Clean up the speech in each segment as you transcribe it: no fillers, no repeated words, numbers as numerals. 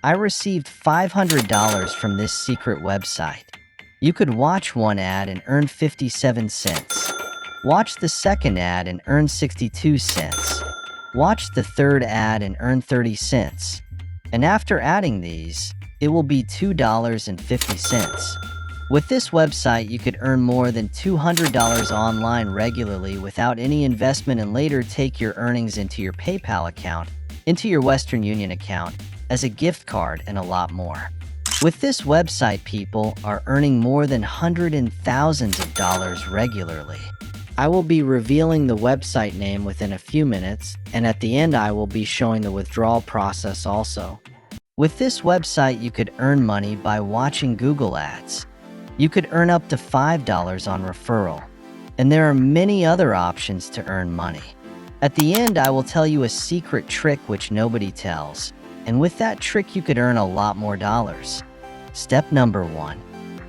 I received $500 from this secret website. You could watch one ad and earn 57 cents. Watch the second ad and earn 62 cents. Watch the third ad and earn 30 cents. And after adding these, it will be $2.50. With this website, you could earn more than $200 online regularly without any investment and later take your earnings into your PayPal account, into your Western Union account, as a gift card, and a lot more. With this website, people are earning more than hundreds and thousands of dollars regularly. I will be revealing the website name within a few minutes, and at the end I will be showing the withdrawal process also. With this website, you could earn money by watching Google ads. You could earn up to $5 on referral, and there are many other options to earn money. At the end, I will tell you a secret trick which nobody tells, and with that trick you could earn a lot more dollars. Step number 1.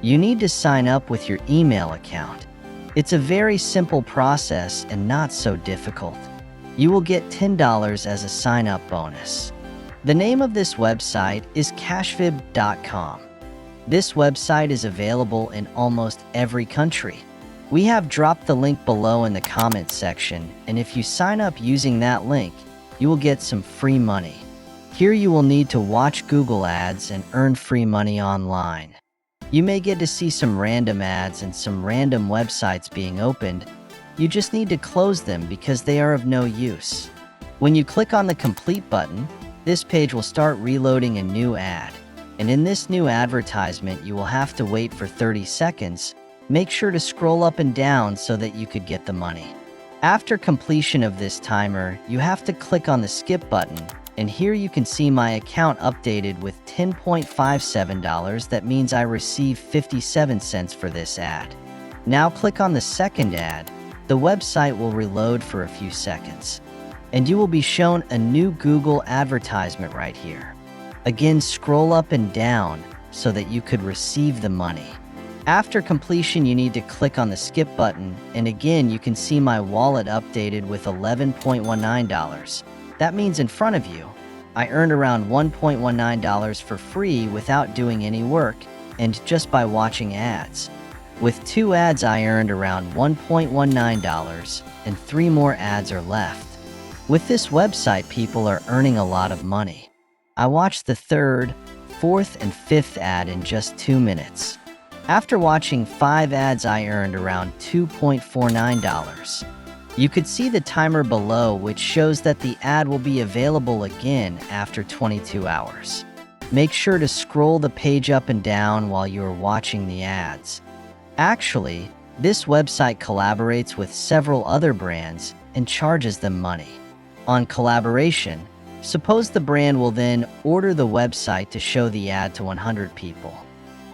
You need to sign up with your email account. It's a very simple process and not so difficult. You will get $10 as a sign-up bonus. The name of this website is Cashvib.com. This website is available in almost every country. We have dropped the link below in the comment section, and if you sign up using that link, you will get some free money. Here you will need to watch Google ads and earn free money online. You may get to see some random ads and some random websites being opened. You just need to close them because they are of no use. When you click on the complete button, this page will start reloading a new ad. And in this new advertisement, you will have to wait for 30 seconds. Make sure to scroll up and down so that you could get the money. After completion of this timer, you have to click on the skip button, and here you can see my account updated with $10.57. That means I received 57 cents for this ad. Now click on the second ad. The website will reload for a few seconds, and you will be shown a new Google advertisement right here. Again, scroll up and down so that you could receive the money. After completion, you need to click on the skip button, and again you can see my wallet updated with $11.19. That means in front of you, I earned around $1.19 for free without doing any work and just by watching ads. With 2 ads, I earned around $1.19, and 3 more ads are left. With this website, people are earning a lot of money. I watched the 3rd, 4th, and 5th ad in just 2 minutes. After watching 5 ads, I earned around $2.49. You could see the timer below, which shows that the ad will be available again after 22 hours. Make sure to scroll the page up and down while you are watching the ads. Actually, this website collaborates with several other brands and charges them money. On collaboration, suppose the brand will then order the website to show the ad to 100 people.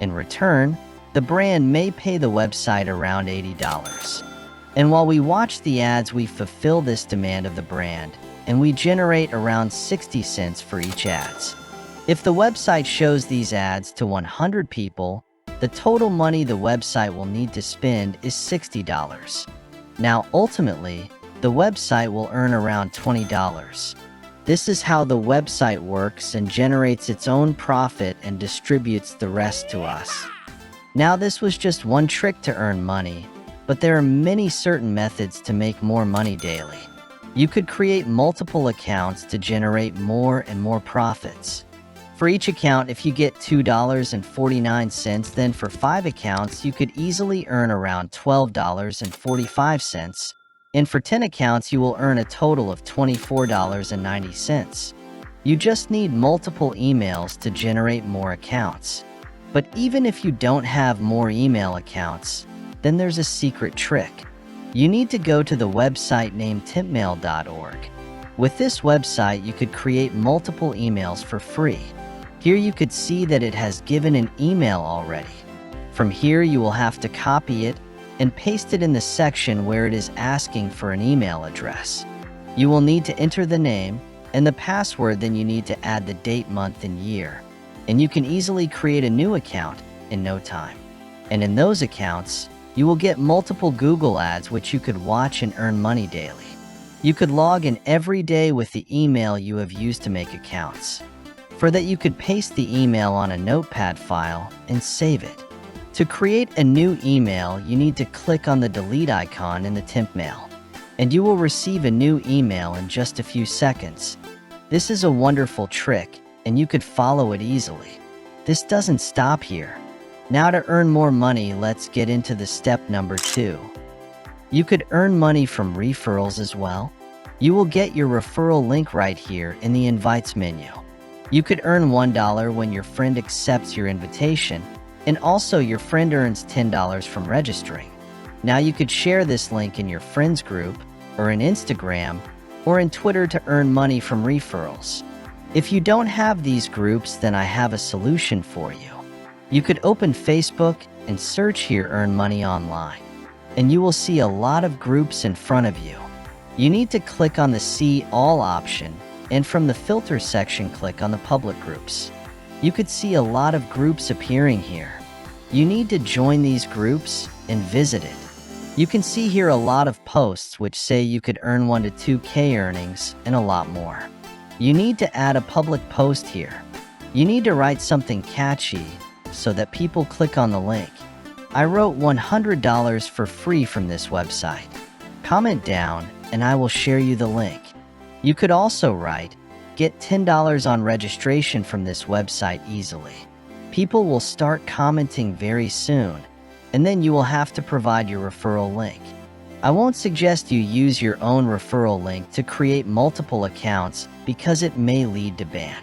In return, the brand may pay the website around $80. And while we watch the ads, we fulfill this demand of the brand, and we generate around 60 cents for each ads. If the website shows these ads to 100 people, the total money the website will need to spend is $60. Now, ultimately, the website will earn around $20. This is how the website works and generates its own profit and distributes the rest to us. Now, this was just one trick to earn money, but there are many certain methods to make more money daily. You could create multiple accounts to generate more and more profits. For each account, if you get $2.49, then for 5 accounts, you could easily earn around $12.45. And for 10 accounts, you will earn a total of $24.90. You just need multiple emails to generate more accounts. But even if you don't have more email accounts, then there's a secret trick. You need to go to the website named tipmail.org. With this website, you could create multiple emails for free. Here you could see that it has given an email already. From here, you will have to copy it and paste it in the section where it is asking for an email address. You will need to enter the name and the password, then you need to add the date, month, and year. And you can easily create a new account in no time. And in those accounts, you will get multiple Google ads which you could watch and earn money daily. You could log in every day with the email you have used to make accounts. for that you could paste the email on a notepad file and save it. To create a new email, you need to click on the delete icon in the temp mail, and you will receive a new email in just a few seconds. This is a wonderful trick, and you could follow it easily. This doesn't stop here. Now to earn more money, let's get into the step number 2. You could earn money from referrals as well. You will get your referral link right here in the invites menu. You could earn $1 when your friend accepts your invitation, and also your friend earns $10 from registering. Now you could share this link in your friends group, or in Instagram, or in Twitter to earn money from referrals. If you don't have these groups, then I have a solution for you. You could open Facebook and search here Earn Money Online, and you will see a lot of groups in front of you. You need to click on the See All option, and from the filter section click on the public groups. You could see a lot of groups appearing here. You need to join these groups and visit it. You can see here a lot of posts which say you could earn 1 to 2K earnings and a lot more. You need to add a public post here. You need to write something catchy so that people click on the link. I wrote $100 for free from this website. Comment down and I will share you the link. You could also write, get $10 on registration from this website easily. People will start commenting very soon, and then you will have to provide your referral link. I won't suggest you use your own referral link to create multiple accounts because it may lead to ban.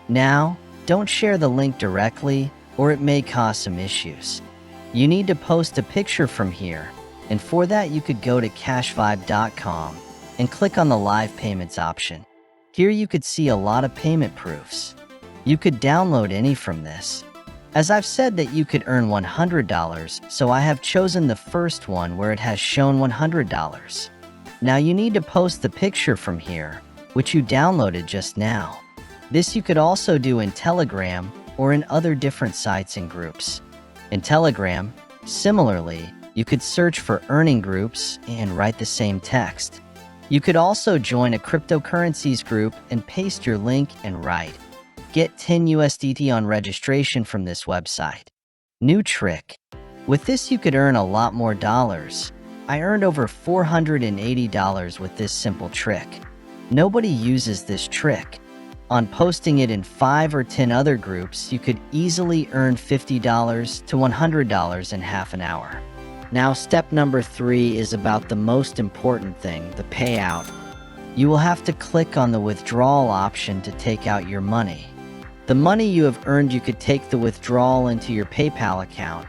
Now, don't share the link directly or it may cause some issues. You need to post a picture from here, and for that you could go to cashvib.com and click on the live payments option. Here you could see a lot of payment proofs. You could download any from this. As I've said that you could earn $100, so I have chosen the first one where it has shown $100. Now you need to post the picture from here, which you downloaded just now. This you could also do in Telegram or in other different sites and groups. In Telegram, similarly, you could search for earning groups and write the same text. You could also join a cryptocurrencies group and paste your link and write, get 10 USDT on registration from this website. New trick. With this you could earn a lot more dollars. I earned over $480 with this simple trick. Nobody uses this trick. On posting it in 5 or 10 other groups, you could easily earn $50 to $100 in half an hour. Now step number 3 is about the most important thing, the payout. You will have to click on the withdrawal option to take out your money. The money you have earned, you could take the withdrawal into your PayPal account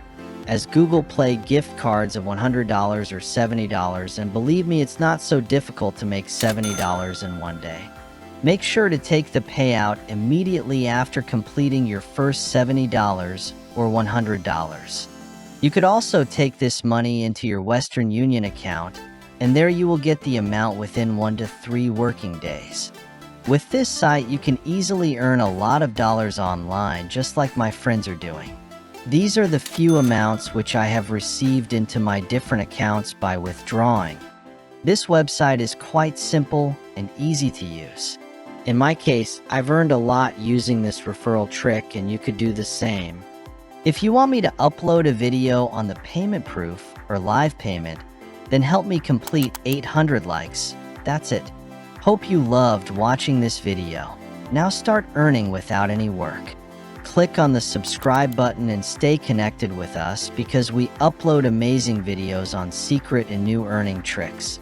as Google Play gift cards of $100 or $70, and believe me, it's not so difficult to make $70 in one day. Make sure to take the payout immediately after completing your first $70 or $100. You could also take this money into your Western Union account, and there you will get the amount within 1 to 3 working days. With this site, you can easily earn a lot of dollars online, just like my friends are doing. These are the few amounts which I have received into my different accounts by withdrawing. This website is quite simple and easy to use. In my case, I've earned a lot using this referral trick, and you could do the same. If you want me to upload a video on the payment proof or live payment, then help me complete 800 likes. That's it. Hope you loved watching this video. Now start earning without any work. Click on the subscribe button and stay connected with us because we upload amazing videos on secret and new earning tricks.